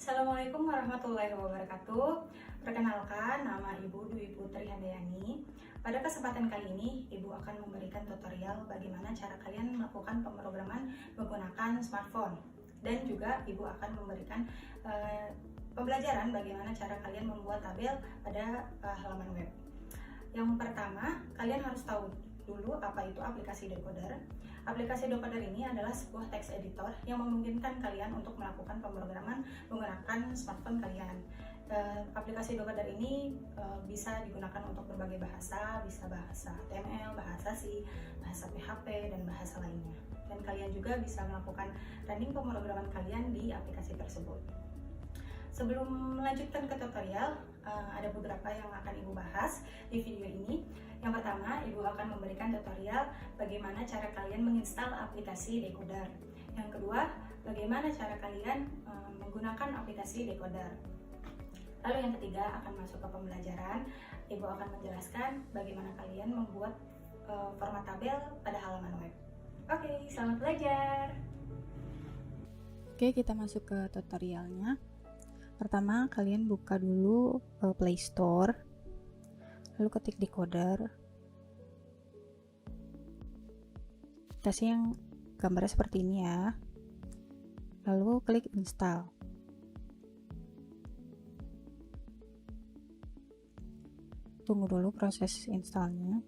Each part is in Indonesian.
Assalamualaikum warahmatullahi wabarakatuh. Perkenalkan, nama Ibu Dwi Putri Handayani. Pada kesempatan kali ini, Ibu akan memberikan tutorial bagaimana cara kalian melakukan pemrograman menggunakan smartphone. Dan juga Ibu akan memberikan pembelajaran bagaimana cara kalian membuat tabel pada halaman web. Yang pertama, kalian harus tahu dulu apa itu aplikasi decoder. Aplikasi decoder ini adalah sebuah text editor yang memungkinkan kalian untuk melakukan pemrograman menggunakan smartphone kalian. Aplikasi decoder ini bisa digunakan untuk berbagai bahasa, bisa bahasa HTML, bahasa C, bahasa PHP, dan bahasa lainnya. Dan kalian juga bisa melakukan running pemrograman kalian di aplikasi tersebut. Sebelum melanjutkan ke tutorial, ada beberapa yang akan Ibu bahas di video ini. Yang pertama, Ibu akan memberikan tutorial bagaimana cara kalian menginstal aplikasi decoder. Yang kedua, bagaimana cara kalian menggunakan aplikasi decoder. Lalu yang ketiga akan masuk ke pembelajaran. Ibu akan menjelaskan bagaimana kalian membuat format tabel pada halaman web. Oke, selamat belajar. Oke, kita masuk ke tutorialnya. Pertama, kalian buka dulu Play Store, lalu ketik decoder, kasih yang gambarnya seperti ini ya, lalu klik install. Tunggu dulu proses installnya.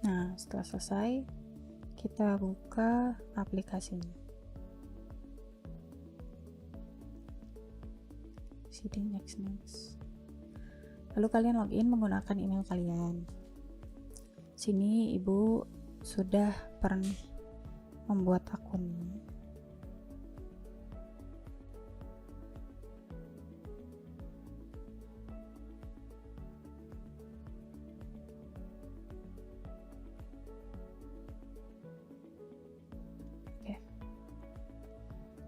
Nah, setelah selesai, kita buka aplikasinya. Sini next. Lalu kalian login menggunakan email kalian. Sini Ibu sudah pernah membuat akunnya.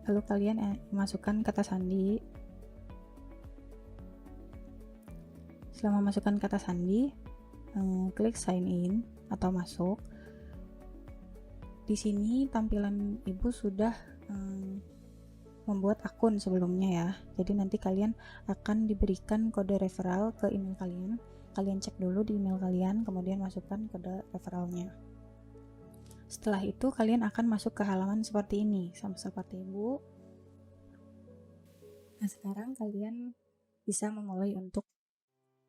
Lalu kalian masukkan kata sandi. Setelah memasukkan kata sandi, klik sign in atau masuk. Di sini tampilan Ibu sudah membuat akun sebelumnya ya. Jadi nanti kalian akan diberikan kode referral ke email kalian. Kalian cek dulu di email kalian, kemudian masukkan kode referralnya. Setelah itu kalian akan masuk ke halaman seperti ini, sama seperti Ibu. Nah, sekarang kalian bisa memulai untuk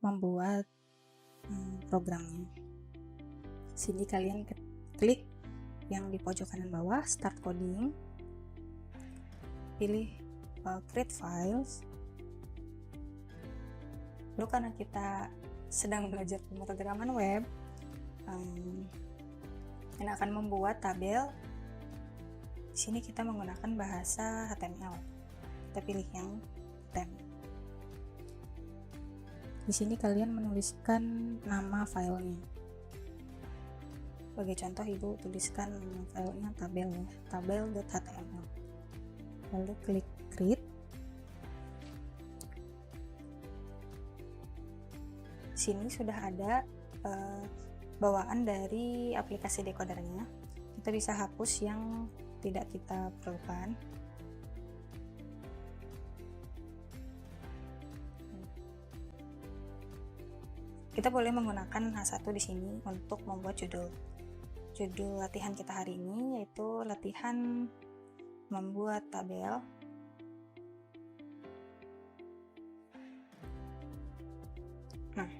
membuat programnya. Sini kalian klik yang di pojok kanan bawah, start coding. Pilih create files. Lalu karena kita sedang belajar pemrograman web, yang akan membuat tabel. Di sini kita menggunakan bahasa HTML. Kita pilih yang HTML. Di sini kalian menuliskan nama filenya. Sebagai contoh, Ibu tuliskan nama filenya tabel ya, tabel.html. Lalu klik create. Di sini sudah ada bawaan dari aplikasi decodernya. Kita bisa hapus yang tidak kita perlukan. Kita boleh menggunakan H1 di sini untuk membuat judul. Judul latihan kita hari ini yaitu latihan membuat tabel. Nah,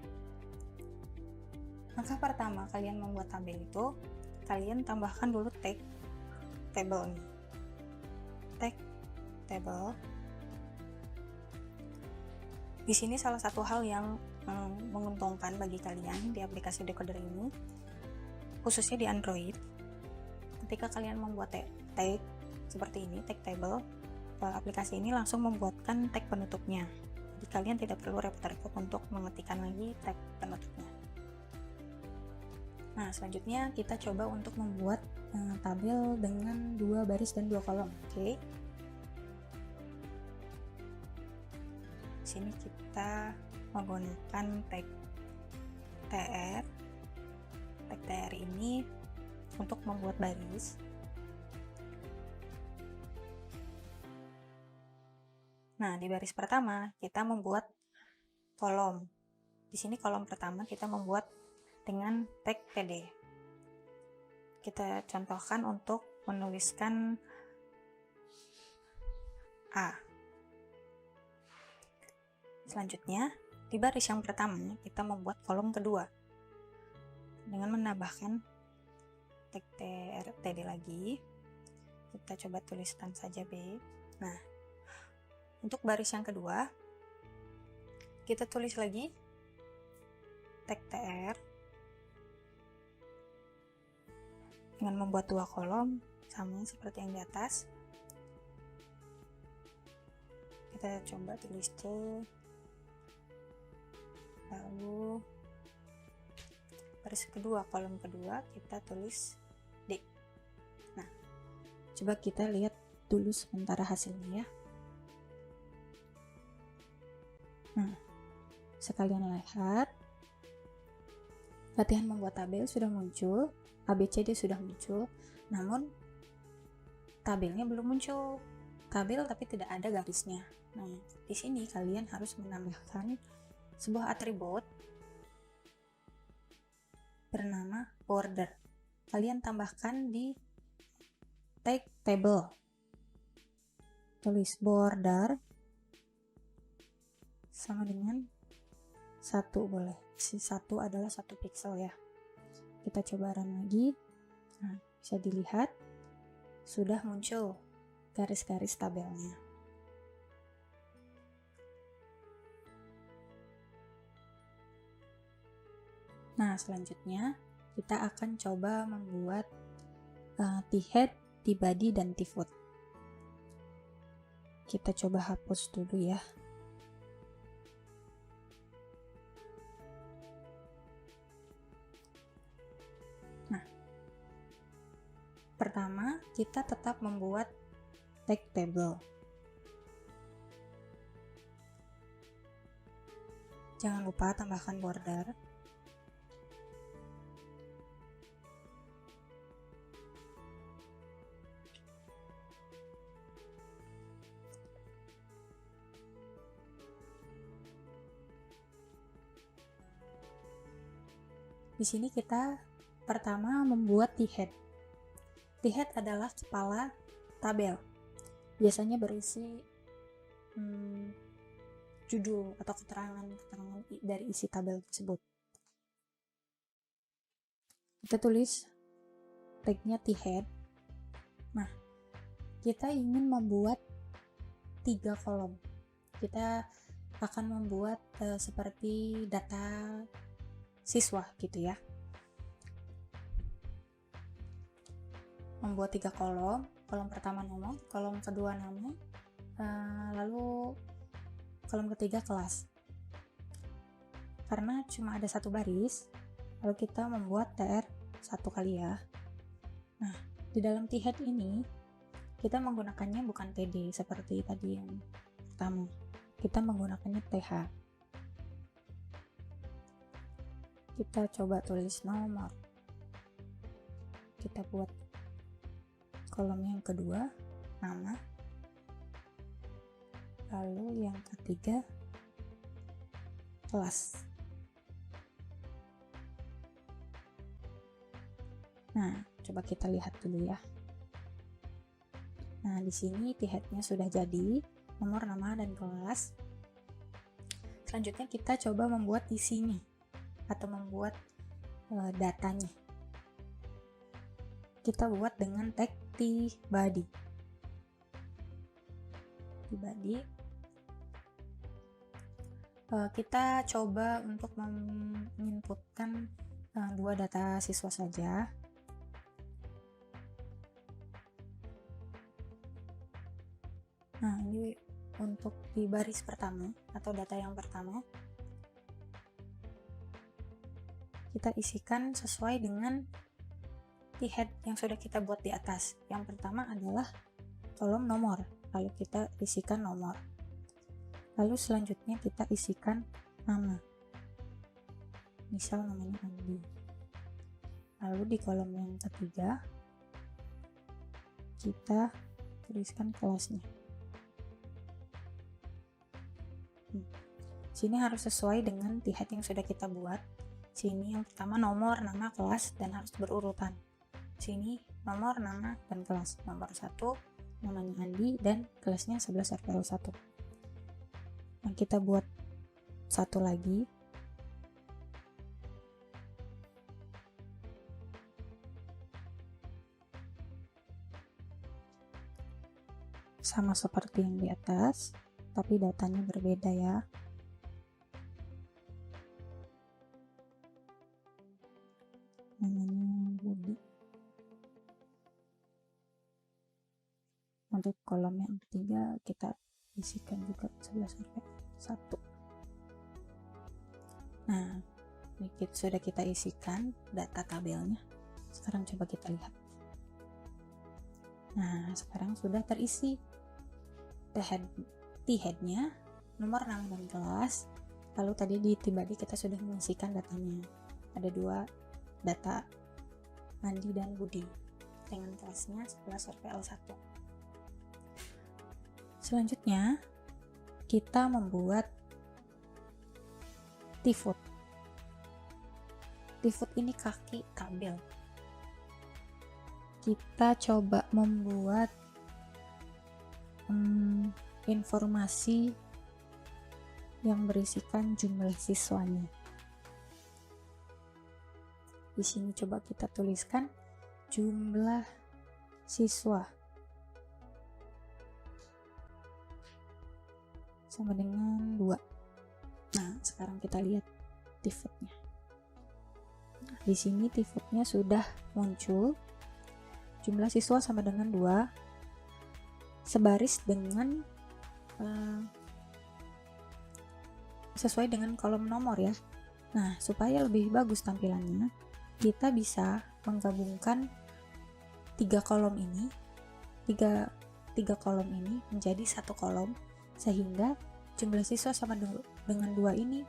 langkah pertama kalian membuat tabel itu, kalian tambahkan dulu tag table ini. Tag table. Di sini salah satu hal yang menguntungkan bagi kalian di aplikasi decoder ini, khususnya di Android, ketika kalian membuat tag seperti ini, tag table, aplikasi ini langsung membuatkan tag penutupnya. Jadi kalian tidak perlu repot-repot untuk mengetikkan lagi tag penutupnya. Nah, selanjutnya kita coba untuk membuat tabel dengan 2 baris dan 2 kolom. Oke. Sini kita menggunakan tag tr. Tag tr ini untuk membuat baris. Nah, di baris pertama kita membuat kolom. Di sini kolom pertama kita membuat dengan tag PD. Kita contohkan untuk menuliskan A. Selanjutnya, di baris yang pertama kita membuat kolom kedua dengan menambahkan tag TD lagi. Kita coba tuliskan saja B. Nah, untuk baris yang kedua kita tulis lagi tag TR dengan membuat dua kolom sama seperti yang di atas. Kita coba tulis C, lalu baris kedua, kolom kedua kita tulis D. Nah, coba kita lihat dulu sementara hasilnya ya. Nah, sekalian lihat, latihan membuat tabel sudah muncul, ABCD sudah muncul, namun tabelnya belum muncul. Tabel tapi tidak ada garisnya. Nah, di sini kalian harus menambahkan sebuah atribut bernama border. Kalian tambahkan di tag table. Tulis border sama dengan 1 boleh. Si 1 adalah 1 pixel ya. Kita coba run lagi. Nah, bisa dilihat sudah muncul garis-garis tabelnya. Nah, selanjutnya kita akan coba membuat T-head, T-body, dan T-foot. Kita coba hapus dulu ya. Nah, pertama kita tetap membuat tag table. Jangan lupa tambahkan border. Di sini kita pertama membuat T-head. T-head adalah kepala tabel. Biasanya berisi judul atau keterangan dari isi tabel tersebut. Kita tulis tagnya T-head. Nah, kita ingin membuat 3 kolom. Kita akan membuat seperti data siswa gitu ya. Membuat 3 kolom. Kolom pertama nomor, kolom kedua nama, lalu kolom ketiga kelas. Karena cuma ada 1 baris, lalu kita membuat TR 1 kali ya. Nah, di dalam T-head ini kita menggunakannya bukan TD seperti tadi yang pertama. Kita menggunakannya TH. Kita coba tulis nomor. Kita buat kolom yang kedua, nama. Lalu yang ketiga, kelas. Nah, coba kita lihat dulu ya. Nah, di sini T-head-nya sudah jadi, nomor, nama, dan kelas. Selanjutnya kita coba membuat isinya atau membuat datanya. Kita buat dengan tag T-body. T-body. Kita coba untuk menginputkan 2 data siswa saja. Nah, ini untuk di baris pertama atau data yang pertama. Kita isikan sesuai dengan T-head yang sudah kita buat di atas. Yang pertama adalah kolom nomor, lalu kita isikan nomor. Lalu selanjutnya kita isikan nama. Misal namanya Andi. Lalu di kolom yang ketiga kita tuliskan kelasnya. Sini harus sesuai dengan tihet yang sudah kita buat. Sini yang pertama nomor, nama, kelas, dan harus berurutan. Sini nomor, nama, dan kelas. Nomor 1 namanya Andi dan kelasnya 11 RPL 1. Nah, kita buat satu lagi. Sama seperti yang di atas, tapi datanya berbeda ya. Namanya Budi. Untuk kolom yang ketiga kita isikan juga 11 sampai 1. Nah, ini sudah kita isikan data tabelnya. Sekarang coba kita lihat. Nah, sekarang sudah terisi T-head-nya, nomor, nama, dan kelas. Lalu tadi di T-body kita sudah mengisikan datanya. Ada 2 data, Andi dan Budi, dengan kelasnya 11 RPL 1. Selanjutnya, kita membuat T-foot. T-foot ini kaki tabel. Kita coba membuat informasi yang berisikan jumlah siswanya. Di sini coba kita tuliskan jumlah siswa sama dengan 2. Nah, sekarang kita lihat T-footnya. Nah, di sini T-footnya sudah muncul. Jumlah siswa sama dengan 2, sebaris dengan sesuai dengan kolom nomor ya. Nah, supaya lebih bagus tampilannya, kita bisa menggabungkan 3 kolom ini, 3 kolom ini menjadi 1 kolom, sehingga jumlah siswa sama dengan 2 ini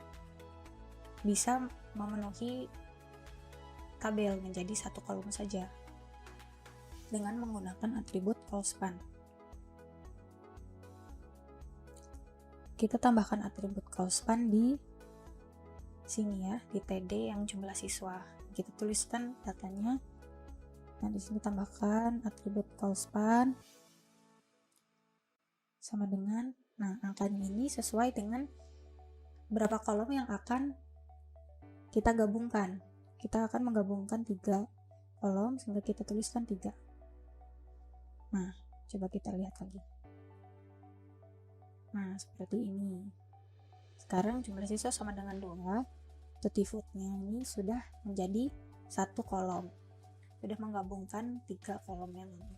bisa memenuhi tabel menjadi 1 kolom saja dengan menggunakan atribut callspan. Kita tambahkan atribut callspan di sini ya, di TD yang jumlah siswa. Kita tuliskan datanya. Nah, di sini tambahkan atribut callspan sama dengan, nah, angkanya ini sesuai dengan berapa kolom yang akan kita gabungkan. Kita akan menggabungkan 3 kolom sehingga kita tuliskan 3. Nah, coba kita lihat lagi. Nah, seperti ini. Sekarang jumlah siswa sama dengan 2. T-footnya ini sudah menjadi 1 kolom. Sudah menggabungkan 3 kolom yang ini.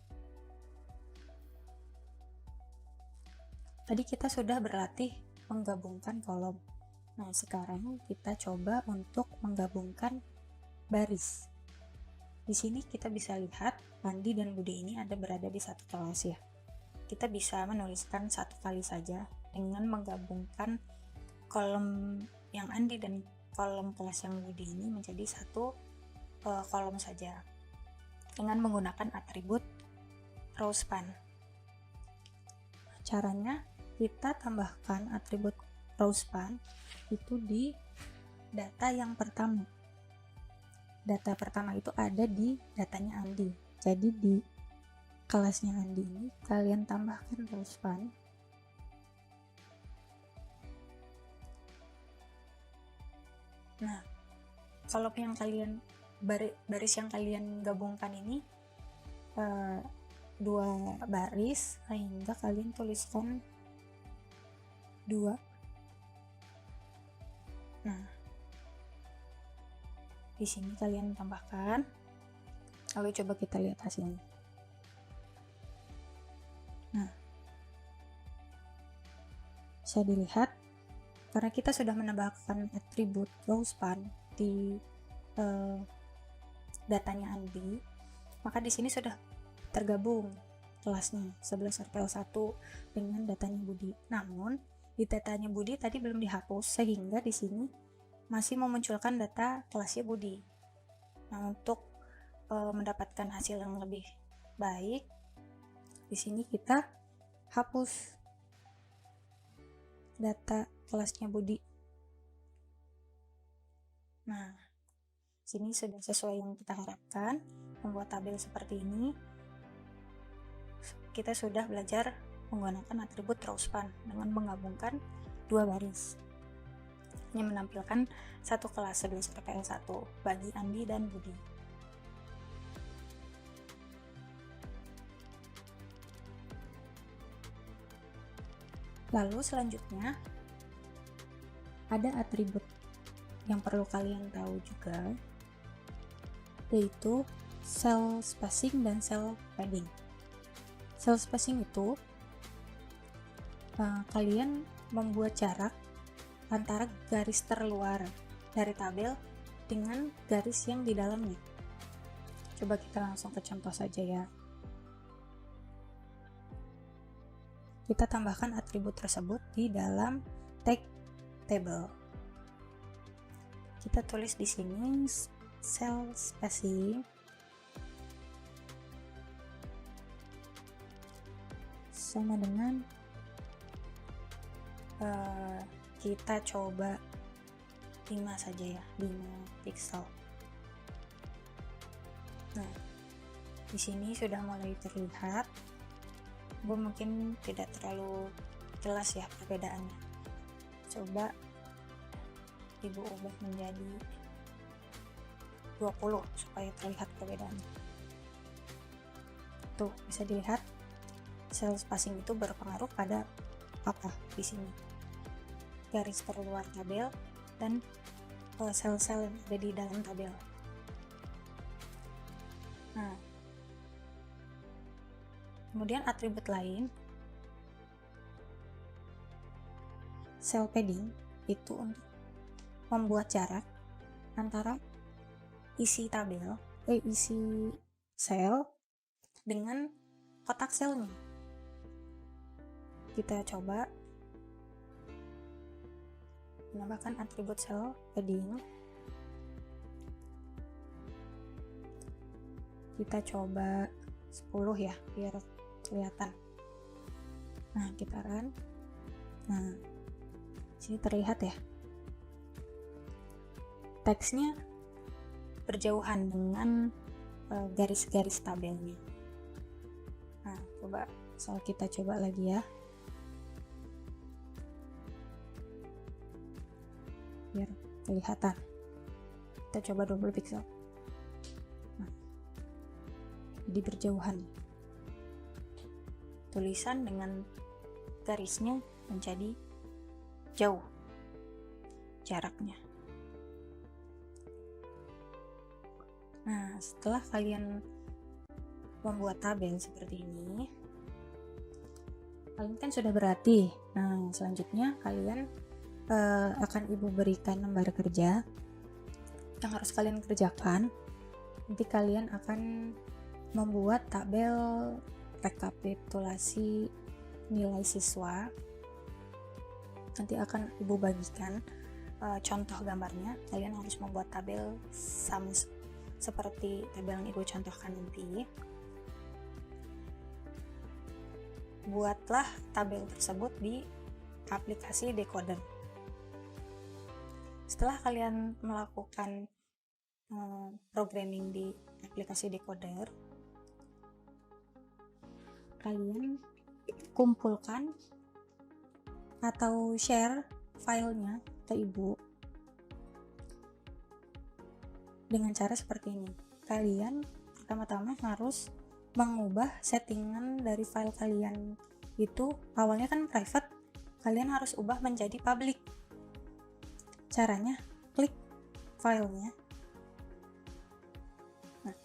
Tadi kita sudah berlatih menggabungkan kolom. Nah, sekarang kita coba untuk menggabungkan baris. Di sini kita bisa lihat Andi dan Budi ini berada di satu kelas ya. Kita bisa menuliskan 1 kali saja dengan menggabungkan kolom yang Andi dan kolom kelas yang Budi ini menjadi 1 kolom saja dengan menggunakan atribut rowspan. Caranya kita tambahkan atribut rowspan itu di data yang pertama. Data pertama itu ada di datanya Andi. Jadi di kelasnya Andi ini kalian tambahkan rowspan. Nah, kalau yang kalian baris yang kalian gabungkan ini 2 baris, sehingga kalian tuliskan 2. Nah, di sini kalian tambahkan. Lalu coba kita lihat hasilnya. Nah, bisa dilihat karena kita sudah menambahkan atribut rowspan di datanya Andi, maka di sini sudah tergabung kelasnya 11 RPL 1 dengan datanya Budi. Namun di datanya Budi tadi belum dihapus, sehingga di sini masih memunculkan data kelasnya Budi. Nah, untuk mendapatkan hasil yang lebih baik, di sini kita hapus data kelasnya Budi Nah, sini sudah sesuai yang kita harapkan, membuat tabel seperti ini. Kita sudah belajar menggunakan atribut rowspan dengan menggabungkan dua baris. Ini menampilkan satu kelas 11 PPL1 bagi Andi dan Budi. Lalu selanjutnya ada atribut yang perlu kalian tahu juga, yaitu cell spacing dan cell padding. Cell spacing itu kalian membuat jarak antara garis terluar dari tabel dengan garis yang di dalamnya. Coba kita langsung ke contoh saja ya. Kita tambahkan atribut tersebut di dalam tag table. Kita tulis di sini cell spacing sama dengan kita coba 5 saja ya, 5 pixel. Nah, di sini sudah mulai terlihat. Gue mungkin tidak terlalu jelas ya perbedaannya. Coba Ibu ubah menjadi 20 supaya terlihat perbedaannya. Tuh, bisa dilihat cell spacing itu berpengaruh pada apa di sini. Garis terluar tabel dan sel-sel yang ada di dalam tabel. Nah, kemudian atribut lain, cell padding itu untuk membuat jarak antara isi tabel, isi sel dengan kotak selnya. Kita coba menambahkan atribut cell padding. Kita coba 10 ya, biar kelihatan. Nah, kita run. Nah, sini terlihat ya, teksnya berjauhan dengan garis-garis tabelnya. Nah, kita coba lagi ya, biar kelihatan. Kita coba 20 pixel. Nah, jadi berjauhan. Tulisan dengan garisnya menjadi jauh jaraknya. Nah, setelah kalian membuat tabel seperti ini, kalian kan sudah berlatih. Nah, selanjutnya kalian akan Ibu berikan lembar kerja yang harus kalian kerjakan. Nanti kalian akan membuat tabel rekapitulasi nilai siswa. Nanti akan Ibu bagikan contoh gambarnya. Kalian harus membuat tabel sama seperti tabel yang Ibu contohkan nanti. Buatlah tabel tersebut di aplikasi decoder. Setelah kalian melakukan programming di aplikasi decoder, kalian kumpulkan atau share filenya ke Ibu dengan cara seperti ini. Kalian pertama-tama harus mengubah settingan dari file kalian. Itu awalnya kan private, kalian harus ubah menjadi public. Caranya, klik filenya. Nah,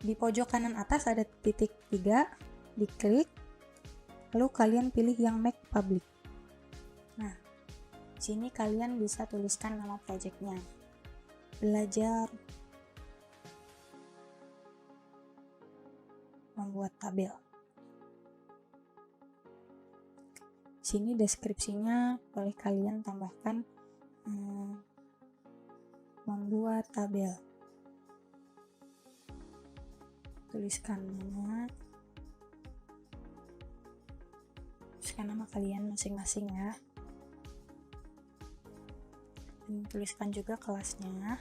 di pojok kanan atas ada titik 3, diklik, lalu kalian pilih yang make public. Nah, sini kalian bisa tuliskan nama projectnya. Belajar membuat tabel. Sini deskripsinya boleh kalian tambahkan membuat tabel. Tuliskan nama kalian masing-masing ya. tuliskan juga kelasnya.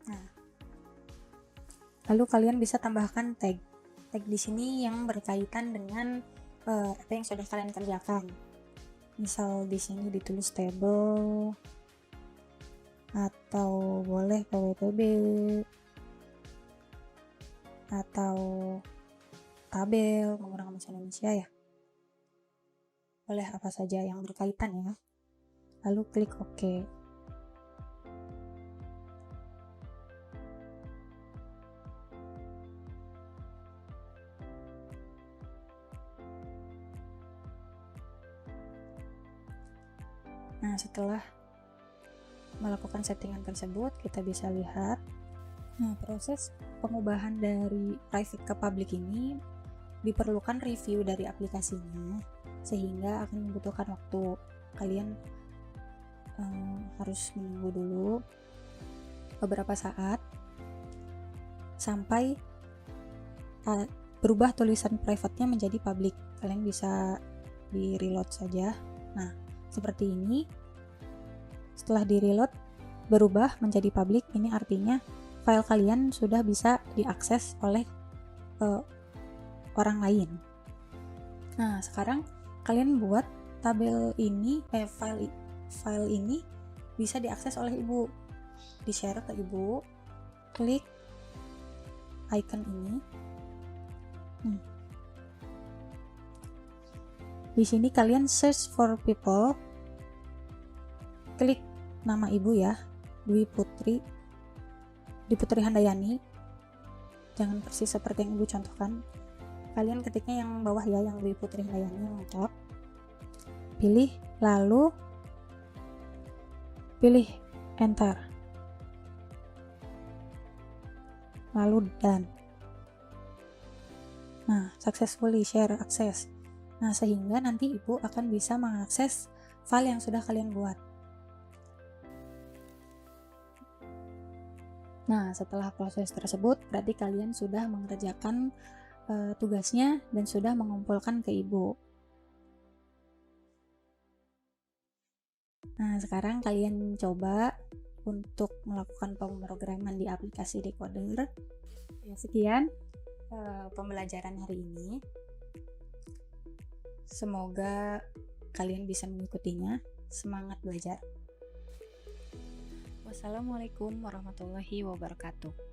Nah, lalu kalian bisa tambahkan tag di sini yang berkaitan dengan apa yang sudah kalian kerjakan. Misal di sini ditulis table atau boleh PWPB atau tabel menggunakan bahasa Indonesia ya. Boleh apa saja yang berkaitan ya. Lalu klik OK. Nah, setelah melakukan settingan tersebut, kita bisa lihat. Nah, proses pengubahan dari private ke public ini diperlukan review dari aplikasinya, sehingga akan membutuhkan waktu. Kalian harus menunggu dulu beberapa saat sampai berubah tulisan private-nya menjadi public. Kalian bisa di reload saja. Nah, seperti ini. Setelah di reload berubah menjadi public, ini artinya file kalian sudah bisa diakses oleh orang lain. Nah, sekarang kalian buat tabel ini, file ini bisa diakses oleh ibu, di share ke ibu. Klik icon ini. Di sini kalian search for people, klik nama ibu ya, Dwi Putri Handayani. Jangan persis seperti yang ibu contohkan. Kalian ketiknya yang bawah ya, yang Dwi Putri Handayani yang lengkap. Pilih, lalu pilih enter, lalu done. Nah, successfully share access. Nah, sehingga nanti ibu akan bisa mengakses file yang sudah kalian buat. Nah, setelah proses tersebut, berarti kalian sudah mengerjakan tugasnya dan sudah mengumpulkan ke ibu. Nah, sekarang kalian coba untuk melakukan pemrograman di aplikasi Decoder. Ya, sekian pembelajaran hari ini. Semoga kalian bisa mengikutinya. Semangat belajar. Wassalamualaikum warahmatullahi wabarakatuh.